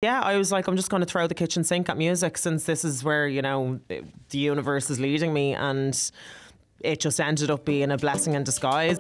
Yeah, I was like, I'm just going to throw the kitchen sink at music since this is where, you know, the universe is leading me. And it just ended up being a blessing in disguise.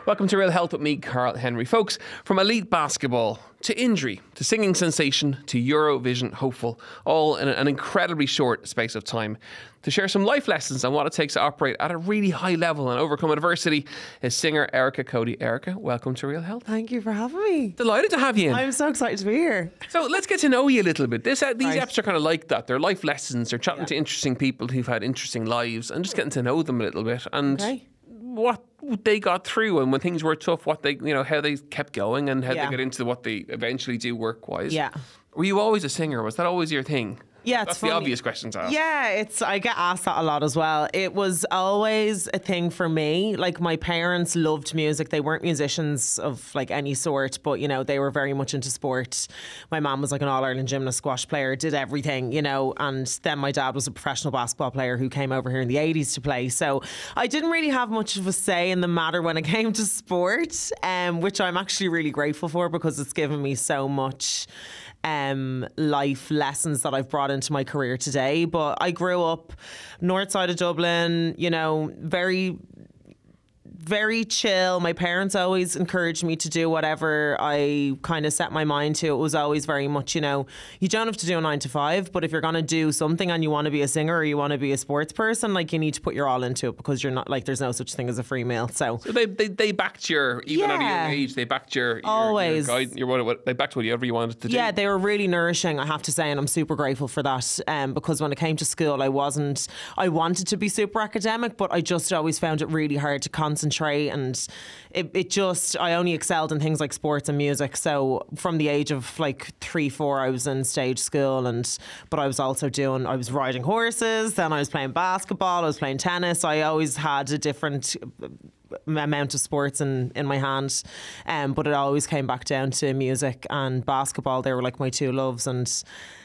Welcome to Real Health with me, Karl Henry. Folks, from elite basketball to injury to singing sensation to Eurovision hopeful, all in an incredibly short space of time. To share some life lessons on what it takes to operate at a really high level and overcome adversity is singer Erica Cody. Erica, welcome to Real Health. Thank you for having me. Delighted to have you in. I'm so excited to be here. So let's get to know you a little bit. These eps are kind of like that. They're life lessons. They're chatting to interesting people who've had interesting lives and just getting to know them a little bit. And what they got through, and when things were tough, what they, you know, how they kept going and how they got into what they eventually do work-wise. Yeah. Were you always a singer? Was that always your thing? Yeah, that's the obvious question to ask. Yeah, I get asked that a lot as well. It was always a thing for me. Like, my parents loved music. They weren't musicians of like any sort, but you know, they were very much into sport. My mom was like an All-Ireland gymnast, squash player, did everything, you know, and then my dad was a professional basketball player who came over here in the 80s to play. So I didn't really have much of a say in the matter when it came to sport, which I'm actually really grateful for because it's given me so much life lessons that I've brought into my career today. But I grew up north side of Dublin, you know, very chill. My parents always encouraged me to do whatever I kind of set my mind to. It was always very much, you know, you don't have to do a 9 to 5, but if you're going to do something and you want to be a singer or you want to be a sports person, like, you need to put your all into it because you're not, like, there's no such thing as a free meal. So they backed your, even at a young age, they backed your always guide, they backed whatever you wanted to do. Yeah, they were really nourishing, I have to say, and I'm super grateful for that. Because when it came to school, I wanted to be super academic, but I just always found it really hard to concentrate, and I only excelled in things like sports and music. So from the age of like 3-4, I was in stage school, but I was also I was riding horses, then I was playing basketball, I was playing tennis. I always had a different amount of sports in my hand, but it always came back down to music and basketball. They were like my two loves. And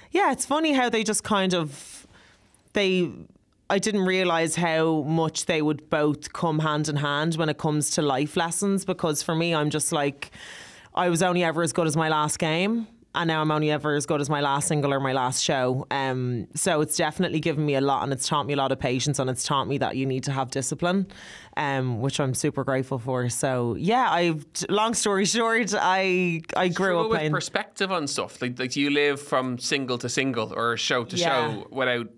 yeah, it's funny how they just kind of, I didn't realise how much they would both come hand in hand when it comes to life lessons, because for me, I'm just like, I was only ever as good as my last game, and now I'm only ever as good as my last single or my last show. So it's definitely given me a lot, and it's taught me a lot of patience, and it's taught me that you need to have discipline, which I'm super grateful for. So yeah, long story short, I grew up playing. With perspective on stuff, like you live from single to single or show to show without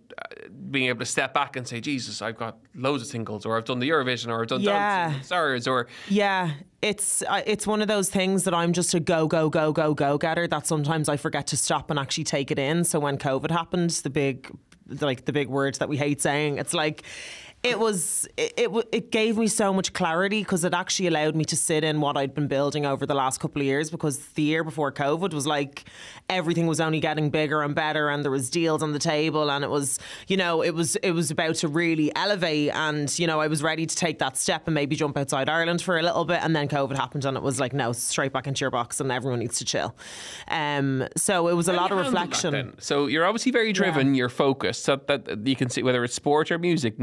being able to step back and say, Jesus, I've got loads of singles, or I've done the Eurovision, or I've done Dancing with the Stars, or it's one of those things that I'm just a go getter that sometimes I forget to stop and actually take it in. So when COVID happened, the big word that we hate saying, it's like, it gave me so much clarity, because it actually allowed me to sit in what I'd been building over the last couple of years, because the year before COVID was like everything was only getting bigger and better, and there was deals on the table, and it was, you know, it was about to really elevate, and, you know, I was ready to take that step and maybe jump outside Ireland for a little bit, and then COVID happened, and it was like, no, straight back into your box, and everyone needs to chill. So it was a lot of reflection. So you're obviously very driven, you're focused, so that you can see whether it's sport or music.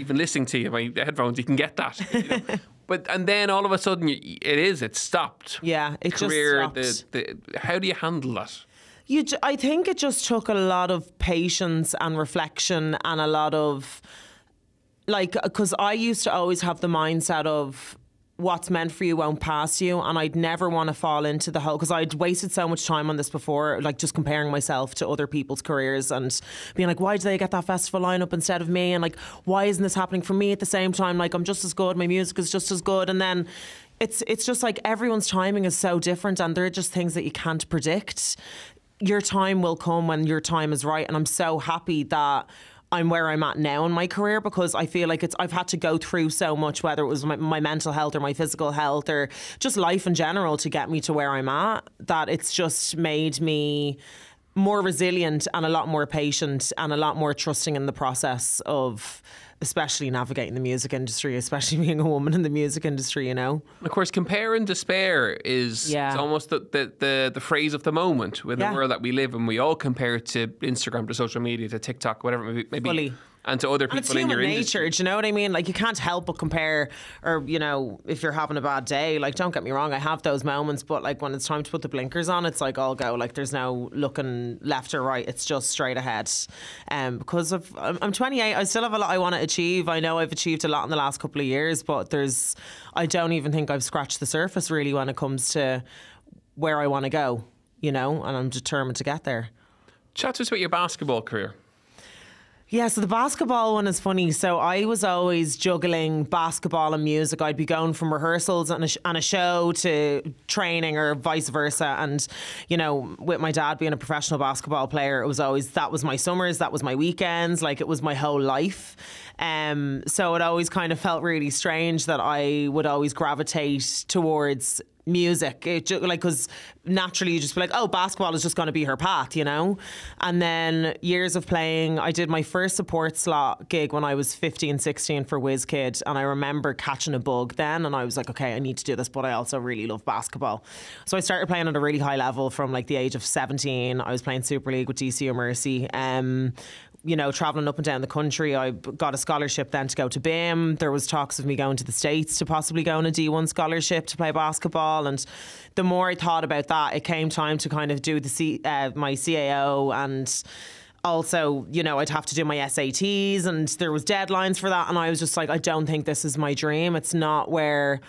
Even listening to you, my headphones, you can get that. You know? And then all of a sudden, it stopped. Yeah, it career, just stopped. How do you handle that? I think it just took a lot of patience and reflection, and a lot of, like, because I used to always have the mindset of, what's meant for you won't pass you, and I'd never want to fall into the whole, because I'd wasted so much time on this before, like just comparing myself to other people's careers and being like, why do they get that festival lineup instead of me, and like, why isn't this happening for me at the same time? Like, I'm just as good, my music is just as good. And then it's just like, everyone's timing is so different, and they're just things that you can't predict. Your time will come when your time is right, and I'm so happy that I'm where I'm at now in my career, because I feel like I've had to go through so much, whether it was my mental health or my physical health or just life in general, to get me to where I'm at, that it's just made me more resilient and a lot more patient and a lot more trusting in the process of especially navigating the music industry, especially being a woman in the music industry, you know. Of course, compare and despair is it's almost the phrase of the moment with the world that we live in. We all compare to Instagram, to social media, to TikTok, whatever it may be. Fully. and to other people in your industry. Do you know what I mean? Like, you can't help but compare, or, you know, if you're having a bad day, like, don't get me wrong, I have those moments, but like when it's time to put the blinkers on, it's like, I'll go, like, there's no looking left or right, it's just straight ahead. Because I'm 28, I still have a lot I want to achieve. I know I've achieved a lot in the last couple of years, but I don't even think I've scratched the surface really when it comes to where I want to go, you know, and I'm determined to get there. Chat to us about your basketball career. Yeah, so the basketball one is funny. So I was always juggling basketball and music. I'd be going from rehearsals and a show to training or vice versa. And, you know, with my dad being a professional basketball player, it was always, that was my summers, that was my weekends, like it was my whole life. So it always kind of felt really strange that I would always gravitate towards music, because naturally you just be like, oh, basketball is just going to be her path, you know. And then years of playing, I did my first support slot gig when I was 15, 16 for WizKid, and I remember catching a bug then, and I was like, okay, I need to do this, but I also really love basketball. So I started playing at a really high level from like the age of 17. I was playing Super League with DCU Mercy. You know, travelling up and down the country. I got a scholarship then to go to BIM. There was talks of me going to the States to possibly go on a D1 scholarship to play basketball. And the more I thought about that, it came time to kind of do my CAO, and also, you know, I'd have to do my SATs, and there was deadlines for that. And I was just like, I don't think this is my dream. It's not where...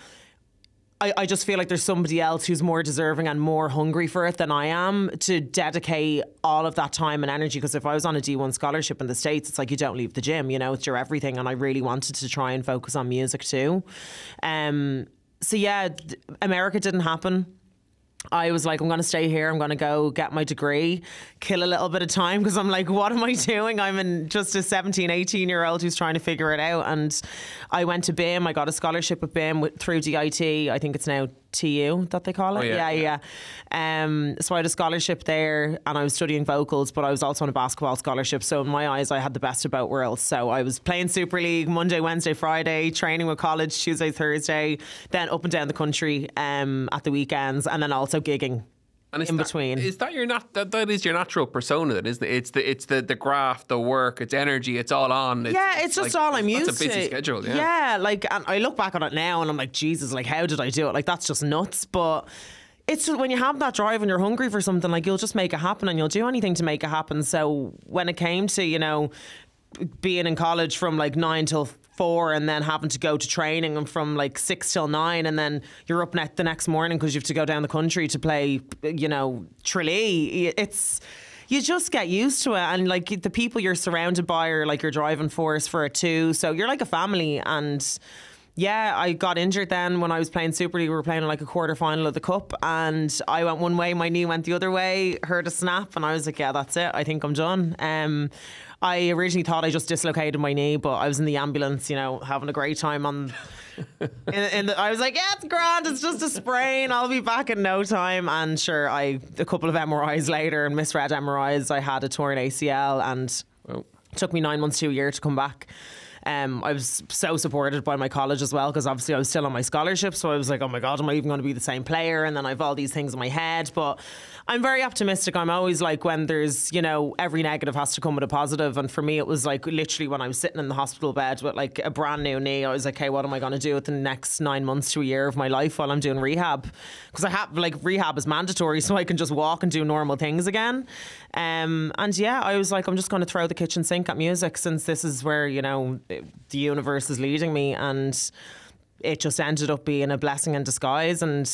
I just feel like there's somebody else who's more deserving and more hungry for it than I am to dedicate all of that time and energy. Because if I was on a D1 scholarship in the States, it's like you don't leave the gym, you know, it's your everything. And I really wanted to try and focus on music too. So yeah, America didn't happen. I was like, I'm going to stay here. I'm going to go get my degree, kill a little bit of time, because I'm like, what am I doing? I'm just a 17, 18-year-old who's trying to figure it out. And I went to BIM. I got a scholarship at BIM through DIT. I think it's now TU that they call it. Oh, yeah. So I had a scholarship there, and I was studying vocals, but I was also on a basketball scholarship. So in my eyes, I had the best of both worlds. So I was playing Super League Monday, Wednesday, Friday, training with college Tuesday, Thursday, then up and down the country at the weekends, and then also gigging. And in between. Is that that is your natural persona? That is it's the graft, the work, it's energy, it's all on. It's just like, all I'm used to. That's a busy schedule. Yeah, like, and I look back on it now and I'm like, Jesus, like, how did I do it? Like, that's just nuts. But it's just, when you have that drive and you're hungry for something, like, you'll just make it happen, and you'll do anything to make it happen. So when it came to, you know, being in college from like 9 till 4 and then having to go to training, and from like 6 till 9, and then you're up the next morning because you have to go down the country to play, you know, Tralee. You just get used to it, and like the people you're surrounded by are like your driving force for it too. So you're like a family. And yeah, I got injured then when I was playing Super League. We were playing like a quarter final of the cup, and I went one way, my knee went the other way, heard a snap, and I was like, yeah, that's it, I think I'm done. I originally thought I just dislocated my knee, but I was in the ambulance, you know, having a great time on... I was like, yeah, it's grand, it's just a sprain, I'll be back in no time. And sure, a couple of MRIs later, and misread MRIs, I had a torn ACL, and it took me 9 months to a year to come back. I was so supported by my college as well, because obviously I was still on my scholarship, so I was like, oh my God, am I even going to be the same player? And then I have all these things in my head. But I'm very optimistic. I'm always like, when there's, you know, every negative has to come with a positive. And for me, it was like literally when I was sitting in the hospital bed with like a brand new knee, I was like, hey, what am I going to do with the next 9 months to a year of my life while I'm doing rehab? Because I have, like, rehab is mandatory, so I can just walk and do normal things again. And yeah, I was like, I'm just going to throw the kitchen sink at music, since this is where, you know, the universe is leading me. And it just ended up being a blessing in disguise. And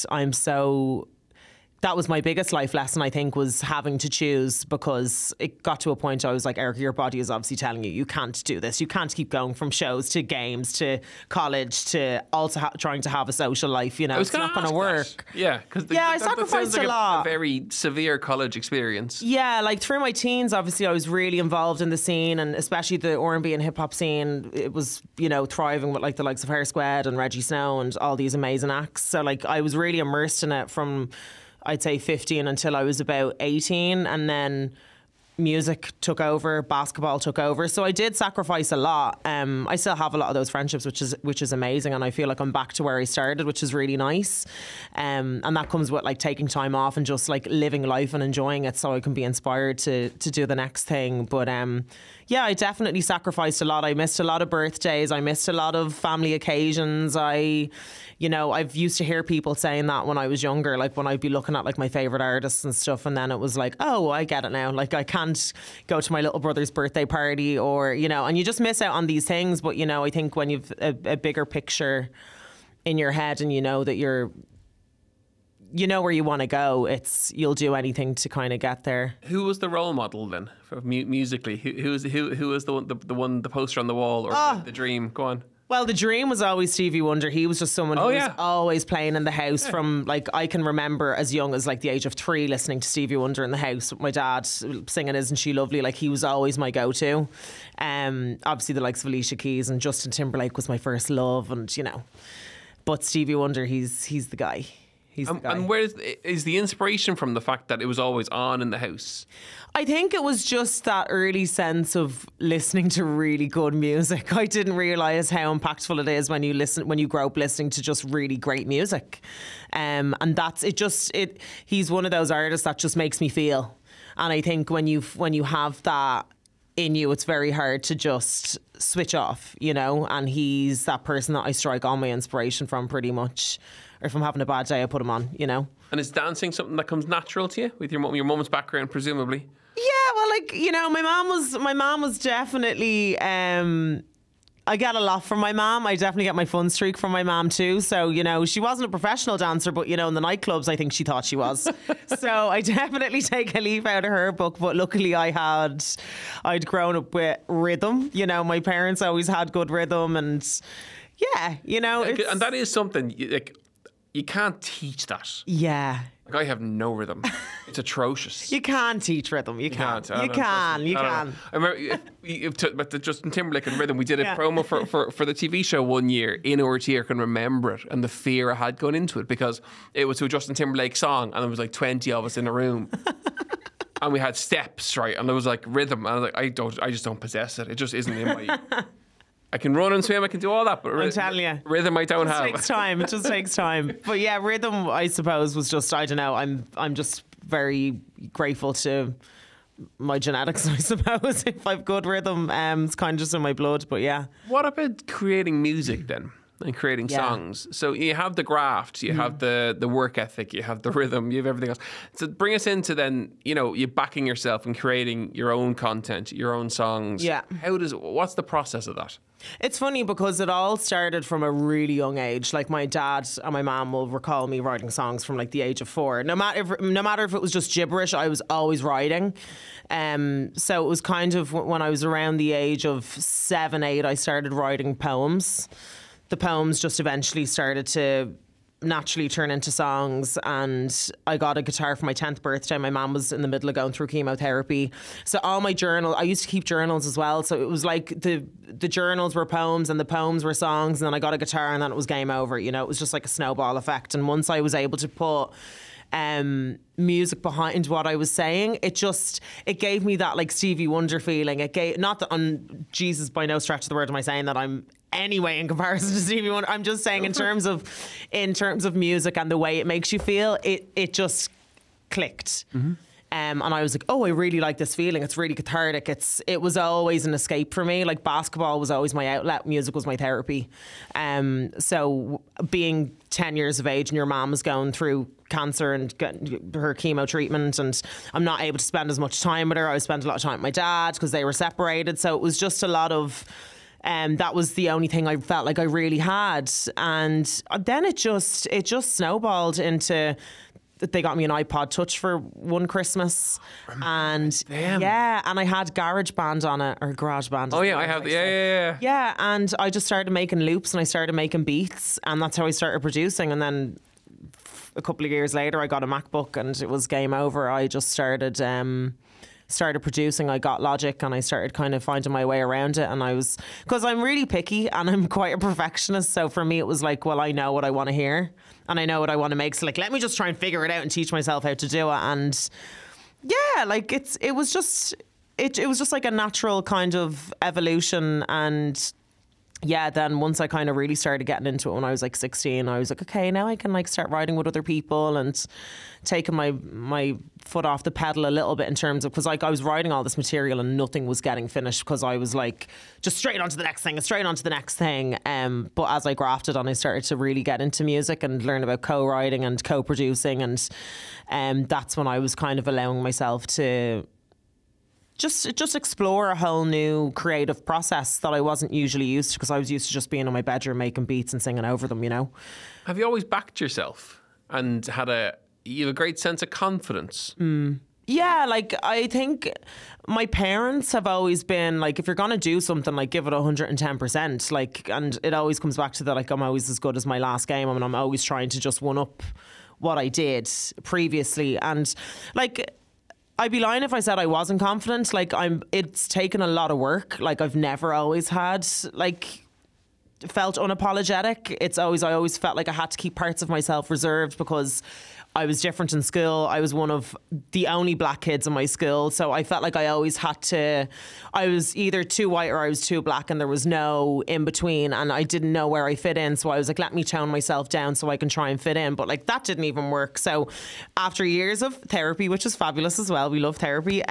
that was my biggest life lesson, I think, was having to choose, because it got to a point I was like, Erica, your body is obviously telling you can't do this. You can't keep going from shows to games to college to also trying to have a social life. You know, it's not going to work. Yeah, because I sacrificed a lot. A very severe college experience. Yeah, like through my teens, obviously I was really involved in the scene, and especially the R&B and hip hop scene. It was, you know, thriving with like the likes of Hair Squad and Reggie Snow and all these amazing acts. So like I was really immersed in it from, I'd say, 15 until I was about 18. And then music took over, basketball took over. So I did sacrifice a lot. I still have a lot of those friendships, which is amazing, and I feel like I'm back to where I started, which is really nice. And that comes with like taking time off and just like living life and enjoying it, so I can be inspired to do the next thing. But yeah, I definitely sacrificed a lot. I missed a lot of birthdays. I missed a lot of family occasions. I've used to hear people saying that when I was younger, like when I'd be looking at like my favourite artists and stuff, and then it was like, oh, I get it now. Like I can't go to my little brother's birthday party, or, and you just miss out on these things. But, I think when you've a bigger picture in your head and you know that you know where you want to go, you'll do anything to kind of get there. Who was the role model then, for musically? Who was the poster on the wall, or the dream? Go on. Well, the dream was always Stevie Wonder. He was just someone who was always playing in the house from, like, I can remember as young as like the age of 3 listening to Stevie Wonder in the house with my dad singing Isn't She Lovely? Like, he was always my go-to. Obviously the likes of Alicia Keys and Justin Timberlake was my first love, and but Stevie Wonder, he's the guy. He's the guy. And where is the inspiration from, the fact that it was always on in the house? I think it was just that early sense of listening to really good music. I didn't realise how impactful it is when you grow up listening to just really great music. And that's it. He's one of those artists that just makes me feel. And I think when you have that in you, it's very hard to just switch off, and he's that person that I strike all my inspiration from, pretty much. Or if I'm having a bad day, I put him on, And is dancing something that comes natural to you with your mum's background, presumably? Yeah, well, like, my mom was definitely, I get a lot from my mom. I definitely get my fun streak from my mom too. So, she wasn't a professional dancer, but, in the nightclubs, I think she thought she was. So I definitely take a leaf out of her book. But luckily I'd grown up with rhythm. My parents always had good rhythm, and yeah, and that is something, you can't teach that. Yeah. Like, I have no rhythm. It's atrocious. You can't teach rhythm. You can't. You can. I remember but the Justin Timberlake and rhythm. We did a promo for the TV show one year in RT. I can remember it, and the fear I had going into it, because it was to a Justin Timberlake song, and there was like 20 of us in a room. And we had steps, right? And there was like rhythm, and I was like, I just don't possess it. It just isn't in my... I can run and swim, I can do all that, but I'm telling you, rhythm I don't have. It takes time. It just takes time. But yeah, rhythm, I suppose, was just, I don't know, I'm just very grateful to my genetics, I suppose. If I've good rhythm, it's kind of just in my blood. But yeah. What about creating music then? And creating songs. So you have the graft, you have the work ethic, you have the rhythm, you have everything else. So bring us into then, you backing yourself and creating your own content, your own songs. Yeah. What's the process of that? It's funny because it all started from a really young age. Like, my dad and my mum will recall me writing songs from like the age of 4. No matter if it was just gibberish, I was always writing. So it was kind of when I was around the age of 7, 8, I started writing poems. The poems just eventually started to naturally turn into songs, and I got a guitar for my 10th birthday. My mum was in the middle of going through chemotherapy, so all my journal, I used to keep journals as well, so it was like the journals were poems and the poems were songs, and then I got a guitar and then it was game over. It was just like a snowball effect. And once I was able to put music behind what I was saying, it gave me that like Stevie Wonder feeling. It gave, not that Jesus, by no stretch of the word am I saying that I'm anyway in comparison to Stevie Wonder. I'm just saying in terms of music and the way it makes you feel, it just clicked. Mm-hmm. And I was like, oh, I really like this feeling. It's really cathartic. It was always an escape for me. Like, basketball was always my outlet. Music was my therapy. So being 10 years of age and your mom was going through cancer and getting her chemo treatment, and I'm not able to spend as much time with her. I spent a lot of time with my dad because they were separated. So it was just a lot of... that was the only thing I felt like I really had. And then it just snowballed into... They got me an iPod Touch for one Christmas, and and I had GarageBand on it, or GarageBand. Oh yeah, I have. Yeah, and I just started making loops and I started making beats, and that's how I started producing. And then a couple of years later, I got a MacBook, and it was game over. I just started producing. I got Logic, and I started kind of finding my way around it. And because I'm really picky and I'm quite a perfectionist, so for me it was like, well, I know what I want to hear and I know what I want to make, so like, let me just try and figure it out and teach myself how to do it. And yeah, like it was just it was just like a natural kind of evolution. And yeah, then once I kind of really started getting into it when I was like 16, I was like, okay, now I can like start writing with other people and taking my foot off the pedal a little bit in terms of, because like I was writing all this material and nothing was getting finished because I was like just straight on to the next thing and straight on to the next thing. But as I grafted on, I started to really get into music and learn about co-writing and co-producing, and that's when I was kind of allowing myself to just explore a whole new creative process that I wasn't usually used to, because I was used to just being in my bedroom making beats and singing over them, you know. Have you always backed yourself and you have a great sense of confidence? Yeah, like I think my parents have always been like, if you're gonna do something, like give it 110%. Like, and it always comes back to that, like I'm always as good as my last game. I mean, I'm always trying to just one up what I did previously. And like, I'd be lying if I said I wasn't confident. Like it's taken a lot of work. Like I've never always had like felt unapologetic. I always felt like I had to keep parts of myself reserved because I was different in school. I was one of the only black kids in my school. So I felt like I always had to, I was either too white or I was too black, and there was no in between, and I didn't know where I fit in. So I was like, let me tone myself down so I can try and fit in. But like that didn't even work. So after years of therapy, which is fabulous as well, we love therapy,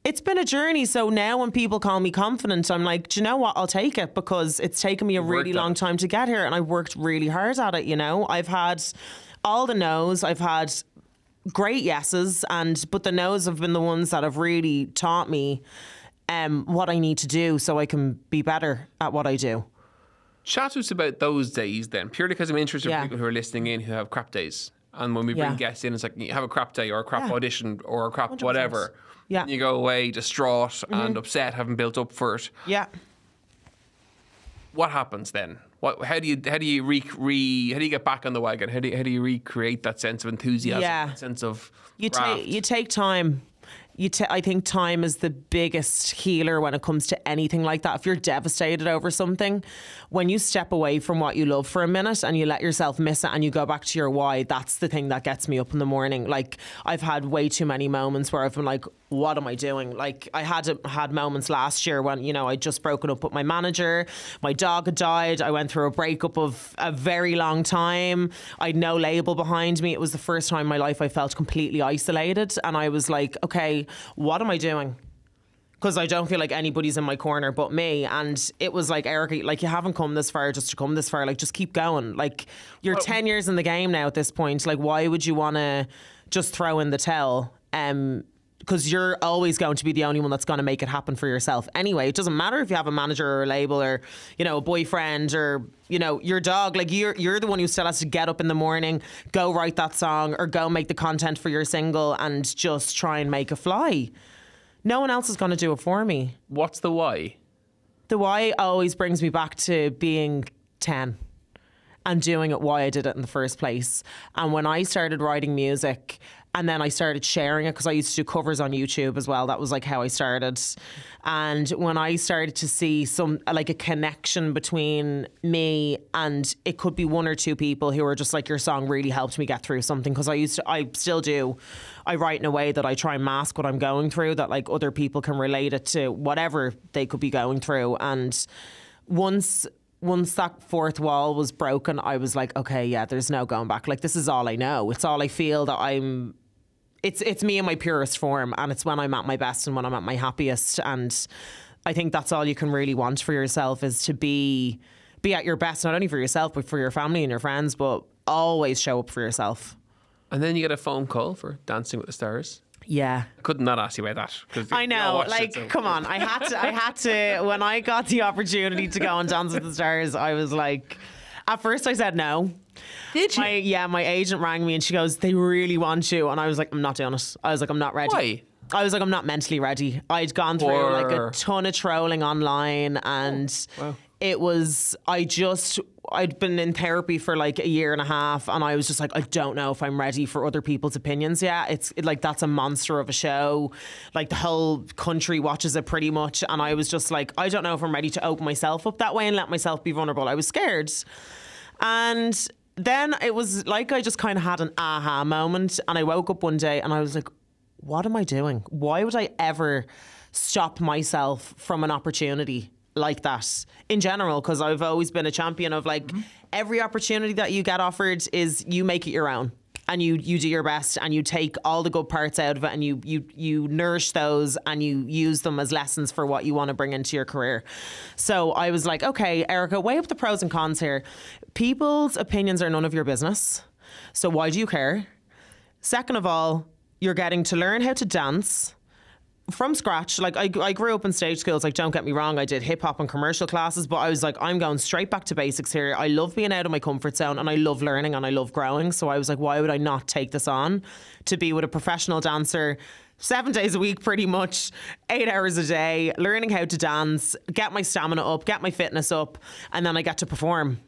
it's been a journey. So now when people call me confident, I'm like, do you know what? I'll take it, because it's taken me a really long time to get here, and I worked really hard at it, you know. I've had all the no's, I've had great yeses, but the no's have been the ones that have really taught me what I need to do so I can be better at what I do. Chat to us about those days then, purely because I'm interested in people who are listening in who have crap days. And when we bring guests in, it's like, you have a crap day or a crap audition or a crap 100%. Whatever. Yeah. You go away distraught and upset, having built up for it. Yeah. What happens then? How do you get back on the wagon? How do you recreate that sense of enthusiasm? Yeah. That sense of you take time. I think time is the biggest healer when it comes to anything like that. If you're devastated over something, when you step away from what you love for a minute and you let yourself miss it and you go back to your why, that's the thing that gets me up in the morning. Like, I've had way too many moments where I've been like, what am I doing? Like, I had moments last year when, you know, I'd just broken up with my manager, my dog had died, I went through a breakup of a very long time, I'd no label behind me. It was the first time in my life I felt completely isolated, and I was like, okay, what am I doing? Because I don't feel like anybody's in my corner but me. And it was like, Erica, like, you haven't come this far just to come this far. Like, just keep going. Like, you're 10 years in the game now at this point. Like, why would you want to just throw in the towel? Because you're always going to be the only one that's going to make it happen for yourself. Anyway, it doesn't matter if you have a manager or a label or, you know, a boyfriend or, you know, your dog. Like, you're the one who still has to get up in the morning, go write that song or go make the content for your single and just try and make it fly. No one else is going to do it for me. What's the why? The why always brings me back to being 10 and doing it why I did it in the first place. And when I started writing music, and then I started sharing it, because I used to do covers on YouTube as well. That was like how I started. And when I started to see like a connection between me and it could be one or two people who are just like, your song really helped me get through something. Because I still do. I write in a way that I try and mask what I'm going through, that like other people can relate it to whatever they could be going through. And once that fourth wall was broken, I was like, okay, yeah, there's no going back. Like, this is all I know. It's all I feel that I'm... It's me in my purest form, and it's when I'm at my best and when I'm at my happiest. And I think that's all you can really want for yourself, is to be at your best, not only for yourself, but for your family and your friends, but always show up for yourself. And then you get a phone call for Dancing with the Stars. Yeah. I could not ask you about that. I know, like, come on. I had to, when I got the opportunity to go on Dance with the Stars, I was like, at first I said no. Did you? My agent rang me and she goes, they really want you. And I was like, I'm not doing it. I was like, I'm not ready. Why? I was like, I'm not mentally ready. I'd gone through like a ton of trolling online, and it was, I'd been in therapy for like a year and a half, and I was just like, I don't know if I'm ready for other people's opinions yet. Like, that's a monster of a show. Like, the whole country watches it pretty much. And I was just like, I don't know if I'm ready to open myself up that way and let myself be vulnerable. I was scared. And then it was like, I just kind of had an aha moment, and I woke up one day and I was like, what am I doing? Why would I ever stop myself from an opportunity like that in general? Because I've always been a champion of like every opportunity that you get offered is you make it your own. And you do your best and you take all the good parts out of it and you nourish those and you use them as lessons for what you want to bring into your career. So I was like, okay, Erica, weigh up the pros and cons here. People's opinions are none of your business. So why do you care? Second of all, you're getting to learn how to dance from scratch. Like I grew up in stage schools, like don't get me wrong, I did hip hop and commercial classes, but I was like, I'm going straight back to basics here. I love being out of my comfort zone and I love learning and I love growing. So I was like, why would I not take this on to be with a professional dancer 7 days a week, pretty much 8 hours a day, learning how to dance, get my stamina up, get my fitness up, and then I get to perform.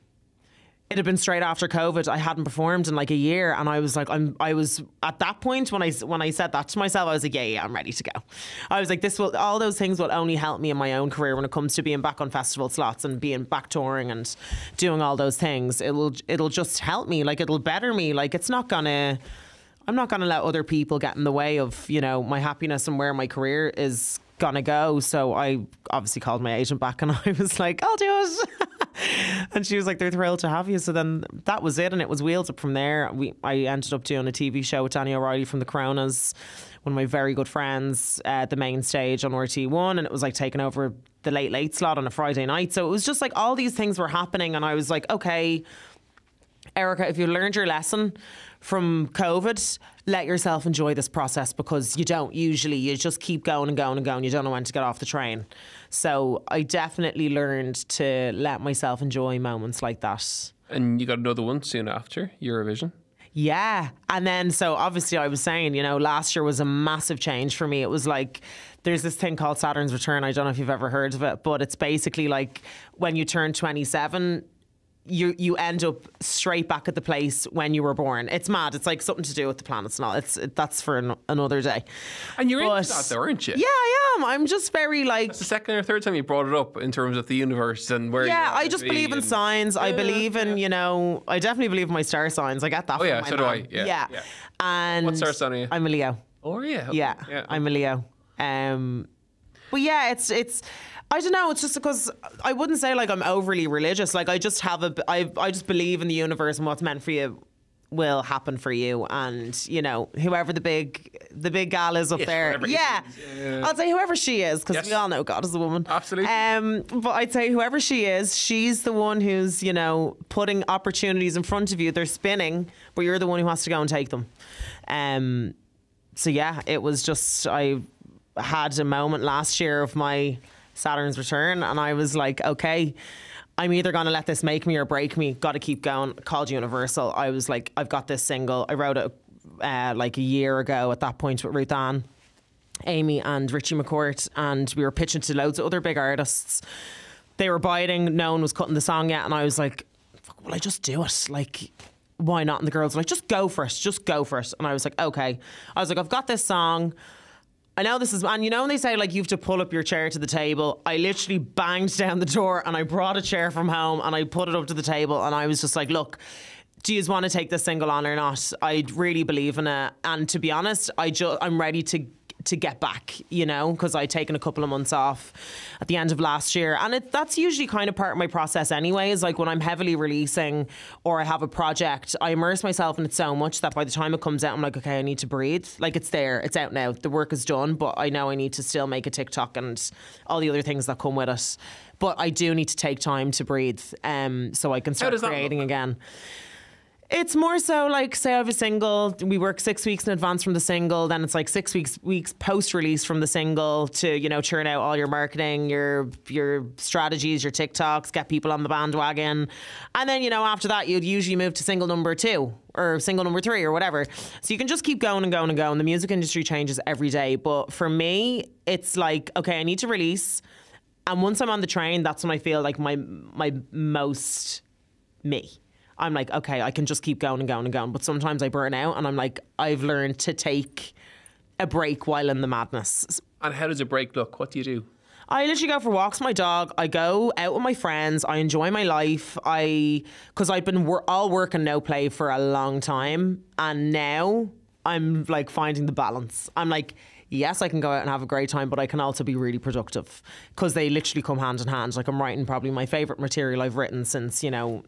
It had been straight after COVID. I hadn't performed in like a year, and I was like, I was at that point when I said that to myself, I was like, yeah, I'm ready to go. I was like, all those things will only help me in my own career when it comes to being back on festival slots and being back touring and doing all those things. It'll just help me. Like it'll better me. Like I'm not gonna let other people get in the way of, you know, my happiness and where my career is gonna go. So I obviously called my agent back and I was like, I'll do it. And she was like, they're thrilled to have you. So then that was it, and it was wheels up from there. I ended up doing a TV show with Danny O'Reilly from the Coronas, one of my very good friends, at the main stage on RT1, and it was like taking over the late slot on a Friday night. So it was just like all these things were happening, and I was like, okay, Erica, if you learned your lesson from COVID, let yourself enjoy this process, because you don't usually. You just keep going and going and going. You don't know when to get off the train. So I definitely learned to let myself enjoy moments like that. And you got another one soon after Eurovision. Yeah. And then, so obviously I was saying, you know, last year was a massive change for me. It was like, there's this thing called Saturn's Return. I don't know if you've ever heard of it, but it's basically like when you turn 27, you end up straight back at the place when you were born. It's mad. It's like something to do with the planets and all. That's for another day. And you're into that though, aren't you? Yeah, I am. I'm just very like... That's the second or third time you brought it up in terms of the universe and where... Yeah, I just believe in signs. I believe in, you know... I definitely believe in my star signs. I get that from my so mom. do I. Yeah. And what star sign are you? I'm a Leo. Oh, yeah. Okay. Yeah, I'm a Leo. But yeah, it's... I don't know, it's just because I wouldn't say like I'm overly religious. Like I just I just believe in the universe, and what's meant for you will happen for you. And, you know, whoever the big gal is up there. Yeah. I'll say whoever she is, because we all know God is a woman. Absolutely. But I'd say whoever she is, she's the one who's, you know, putting opportunities in front of you. They're spinning, but you're the one who has to go and take them. So yeah, it was just, I had a moment last year of my Saturn's Return, and I was like, okay, I'm either going to let this make me or break me. Got to keep going. Called Universal. I was like, I've got this single. I wrote it like a year ago at that point with Ruth Ann, Amy and Richie McCourt, and we were pitching to loads of other big artists. They were biting. No one was cutting the song yet, and I was like, will I just do it? Like, why not? And the girls were like, just go for it. Just go for it. And I was like, okay. I was like, I've got this song. I know this is, and you know when they say like you have to pull up your chair to the table, I literally banged down the door and I brought a chair from home and I put it up to the table, and I was just like, look, do you want to take this single on or not? I really believe in it, and to be honest, I'm ready to get back, you know, because I'd taken a couple of months off at the end of last year, and that's usually kind of part of my process anyway. Is like when I'm heavily releasing or I have a project, I immerse myself in it so much that by the time it comes out, I'm like, okay, I need to breathe. Like, it's there, it's out now, the work is done, but I know I need to still make a TikTok and all the other things that come with it. But I do need to take time to breathe, so I can start creating again. It's more so like, say I have a single, we work 6 weeks in advance from the single, then it's like 6 weeks post-release from the single to, you know, churn out all your marketing, your strategies, your TikToks, get people on the bandwagon. And then, you know, after that, you'd usually move to single number 2 or single number 3 or whatever. So you can just keep going and going and going. The music industry changes every day. But for me, it's like, okay, I need to release. And once I'm on the train, that's when I feel like my most me. I'm like, okay, I can just keep going and going and going. But sometimes I burn out, and I'm like, I've learned to take a break while in the madness. And how does a break look? What do you do? I literally go for walks with my dog. I go out with my friends. I enjoy my life. Because I've been all work and no play for a long time. And now I'm like finding the balance. I'm like, yes, I can go out and have a great time, but I can also be really productive because they literally come hand in hand. Like I'm writing probably my favourite material I've written since, you know,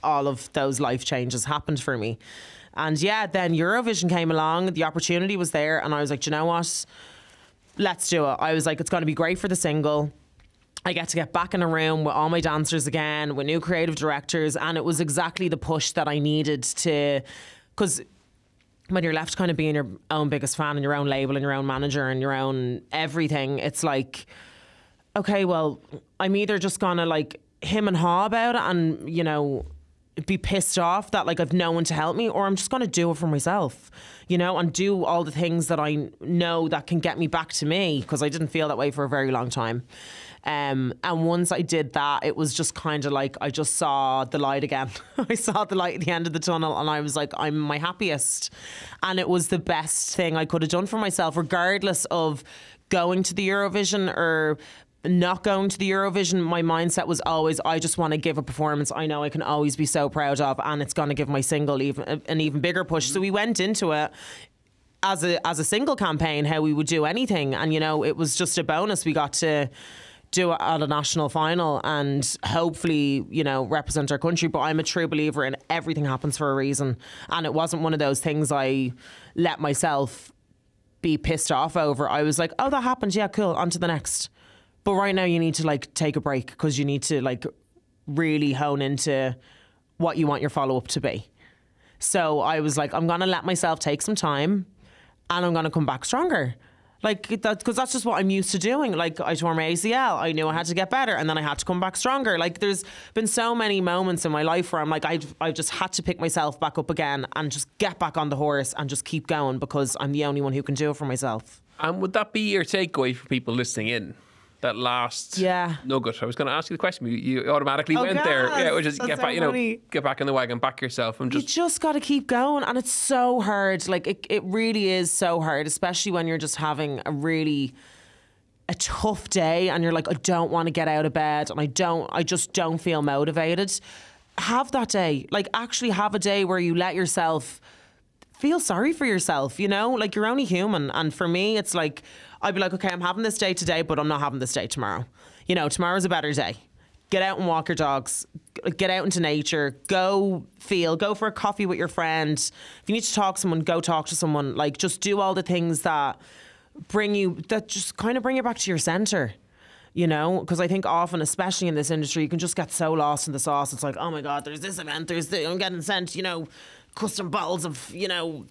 all of those life changes happened for me. And yeah, then Eurovision came along, the opportunity was there, and I was like, do you know what? Let's do it. I was like, it's going to be great for the single. I get back in a room with all my dancers again, with new creative directors, and it was exactly the push that I needed to, because when you're left kind of being your own biggest fan and your own label and your own manager and your own everything, it's like, okay, well, I'm either just gonna like him and haw about it and, you know, be pissed off that like I've no one to help me, or I'm just gonna do it for myself, you know, and do all the things that I know that can get me back to me, because I didn't feel that way for a very long time. And once I did that, it was just kind of like I just saw the light again. I saw the light at the end of the tunnel, and I was like, I'm my happiest. And it was the best thing I could have done for myself, regardless of going to the Eurovision or not going to the Eurovision. My mindset was always, I just want to give a performance I know I can always be so proud of, and it's going to give my single an even bigger push. So we went into it as a single campaign, how we would do anything, and you know, it was just a bonus. We got to do it at a national final and hopefully, you know, represent our country. But I'm a true believer in everything happens for a reason, and it wasn't one of those things I let myself be pissed off over. I was like, oh, that happened, yeah, cool, on to the next. But right now you need to like take a break, because you need to like really hone into what you want your follow-up to be. So I was like, I'm gonna let myself take some time, and I'm gonna come back stronger. Like that, because that's just what I'm used to doing. Like I tore my ACL, I knew I had to get better, and then I had to come back stronger. Like there's been so many moments in my life where I'm like, I've just had to pick myself back up again and just get back on the horse and just keep going, because I'm the only one who can do it for myself. And would that be your takeaway for people listening in? That last nugget. I was going to ask you the question. You automatically went there. Yeah, which is get back, get back in the wagon, back yourself, and just. You just got to keep going, and it's so hard. Like it really is so hard, especially when you're just having a tough day, and you're like, I don't want to get out of bed, and I just don't feel motivated. Have that day. Like actually have a day where you let yourself feel sorry for yourself. You know, like you're only human, and for me, it's like. I'd be like, okay, I'm having this day today, but I'm not having this day tomorrow. You know, tomorrow's a better day. Get out and walk your dogs. Get out into nature. Go for a coffee with your friend. If you need to talk to someone, go talk to someone. Like, just do all the things that just kind of bring you back to your centre. You know, because I think often, especially in this industry, you can just get so lost in the sauce. It's like, oh my God, there's this event, I'm getting sent, you know, custom bottles of, you know,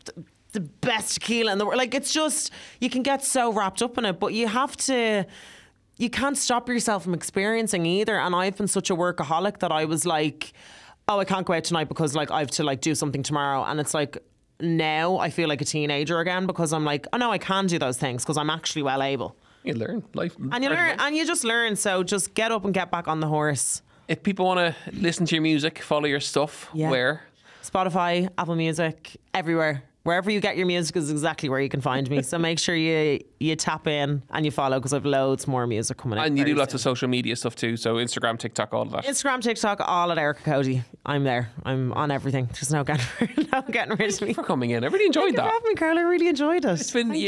the best tequila in the world. Like, it's just, you can get so wrapped up in it, but you can't stop yourself from experiencing either. And I've been such a workaholic that I was like, oh, I can't go out tonight because like I have to like do something tomorrow. And it's like, now I feel like a teenager again, because I'm like, oh no, I can do those things because I'm actually well able. You learn life. And you learn, and you just learn. So just get up and get back on the horse. If people want to listen to your music, follow your stuff, where? Spotify, Apple Music, everywhere. Wherever you get your music is exactly where you can find me. So make sure you tap in and you follow, because I've loads more music coming out. And you do lots of social media stuff too. So Instagram, TikTok, all of that. Instagram, TikTok, all at Erica Cody. I'm there. I'm on everything. There's no getting rid of me. Thank you for coming in. I really enjoyed that. Thank you for having me, Karl. I really enjoyed it. It's been, Thank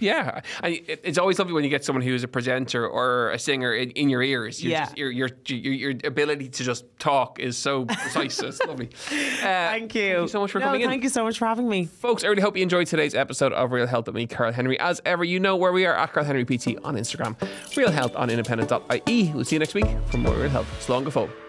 you. It's always lovely when you get someone who's a presenter or a singer in your ears. Your ability to just talk is so precise. It's lovely. Thank you. Thank you so much for coming in. Thank you so much for having me. Folks, I really hope you enjoyed today's episode of Real Health with me, Karl Henry. As ever, you know where we are at Karl Henry PT on Instagram, Real Health on independent.ie. We'll see you next week for more Real Health. Slán go fóill.